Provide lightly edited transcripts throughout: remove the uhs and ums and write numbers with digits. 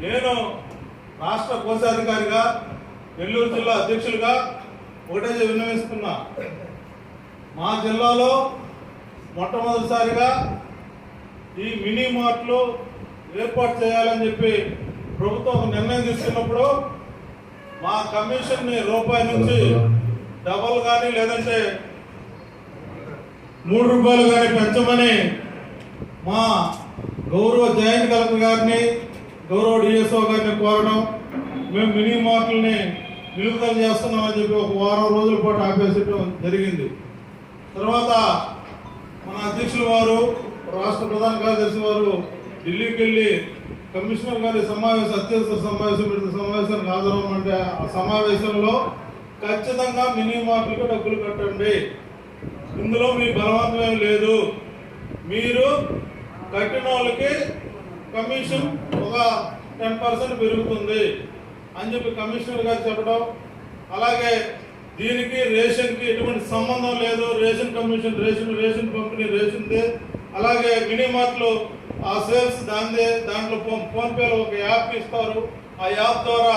నేను రాష్ట్ర కోశాధికారిగా నెల్లూరు జిల్లా అధ్యక్షులుగా ఒకటే విన్నవిస్తున్నా. మా జిల్లాలో మొట్టమొదటిసారిగా ఈ మినీ మార్ట్లు ఏర్పాటు చేయాలని చెప్పి ప్రభుత్వం ఒక నిర్ణయం తీసుకున్నప్పుడు మా కమిషన్ని రూపాయి నుంచి డబల్ కానీ లేదంటే ₹3 కానీ పెంచమని మా గౌరవ జాయింట్ కలెక్టర్ గారిని గౌరవ డిఎస్ఓ గారిని కోరడం, మేము మినీ మార్ట్లని నిలుపుదల చేస్తున్నామని చెప్పి ఒక వారం రోజుల పాటు ఆపేసడం జరిగింది. తర్వాత మన అధ్యక్షుల వారు రాష్ట్ర ప్రధాన కార్యదర్శి వారు ఢిల్లీకి వెళ్ళి కమిషనర్ గారి అత్యవసర సమావేశానికి హాజరవ్వమంటే ఆ సమావేశంలో ఖచ్చితంగా మినీ మార్ట్లకు డబ్బులు కట్టండి, ఇందులో మీ బలవంతం లేదు, మీరు కట్టిన వాళ్ళకి కమిషన్ ఒక 10% పెరుగుతుంది అని చెప్పి కమిషనర్ గారు చెప్పడం. అలాగే దీనికి రేషన్కి ఎటువంటి సంబంధం లేదు, రేషన్ కమిషన్ రేషన్ పంపిణీ రేషన్దే. అలాగే మినీ మార్ట్లు ఆ సేల్స్ దాందే, దాంట్లో ఫోన్పేలో ఒక యాప్ ఇస్తారు, ఆ యాప్ ద్వారా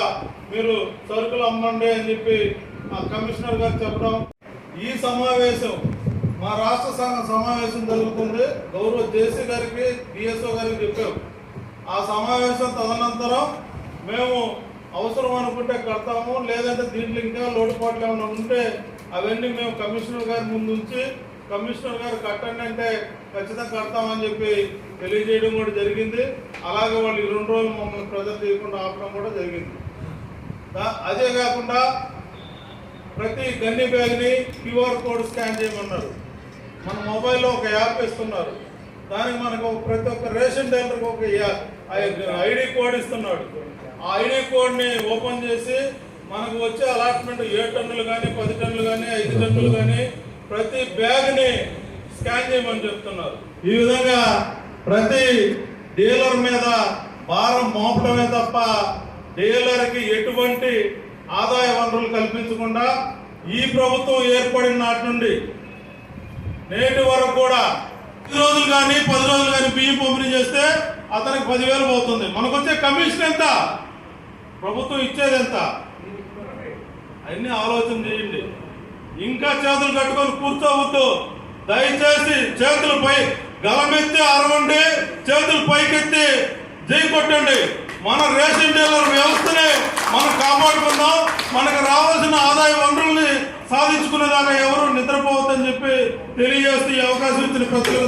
మీరు సరుకులు అమ్మండి అని చెప్పి ఆ కమిషనర్ గారు చెప్పడం. ఈ సమావేశం మా రాష్ట్ర సంఘ సమావేశం జరుగుతుంది, గౌరవ జేసీ గారికి డిఎస్ఓ గారికి చెప్పాం. ఆ సమావేశం తదనంతరం మేము అవసరం అనుకుంటే కడతాము, లేదంటే దీంట్లో ఇంకా లోటుపాట్లు ఏమైనా ఉంటే అవన్నీ మేము కమిషనర్ గారి ముందు ఉంచి కమిషనర్ గారు కట్టండి అంటే ఖచ్చితంగా కడతామని చెప్పి తెలియజేయడం కూడా జరిగింది. అలాగే వాళ్ళు 2 రోజులు మమ్మల్ని ప్రజలు చేయకుండా ఆపడం కూడా జరిగింది. అదే కాకుండా ప్రతి గన్ని బ్యాగ్ని క్యూఆర్ కోడ్ స్కాన్ చేయమన్నారు. మన మొబైల్లో ఒక యాప్ ఇస్తున్నారు, దానికి మనకు ప్రతి ఒక్క రేషన్ డీలర్కి ఒక ఐడి కోడ్ ఇస్తున్నాడు. ఆ ఐడి కోడ్ని ఓపెన్ చేసి మనకు వచ్చే అలాట్మెంట్ 7 టన్నులు కానీ 10 టన్నులు కానీ 5 టన్నులు కానీ ప్రతి బ్యాగ్ని స్కాన్ చేయమని చెప్తున్నారు. ఈ విధంగా ప్రతి డీలర్ మీద భారం మోపడమే తప్ప డీలర్కి ఎటువంటి ఆదాయ వనరులు కల్పించకుండా ఈ ప్రభుత్వం ఏర్పడిన నాటి నుండి నేటి వరకు కూడా 10 రోజులు కానీ 10 రోజులు కానీ బియ్యం పంపిణీ చేస్తే అతనికి 10,000 పోతుంది. మనకు వచ్చే కమిషన్ ఎంత, ప్రభుత్వం ఇచ్చేది ఎంత, అన్ని ఆలోచన చేయండి. ఇంకా చేతులు కట్టుకొని కూర్చోవద్దు. దయచేసి చేతులపై గలమెత్తి అరవండి, చేతులు పైకెత్తి జై కొట్టండి. మన రేషన్ డీలర్ వ్యవస్థని మనం కాపాడుకుందాం. మనకు రావాల్సిన ఆదాయ వనరుల్ని సాధించుకునేదాకా ఎవరు నిద్రపోవద్దని చెప్పి తెలియజేస్తూ ఈ అవకాశం ఇచ్చిన ప్రజలు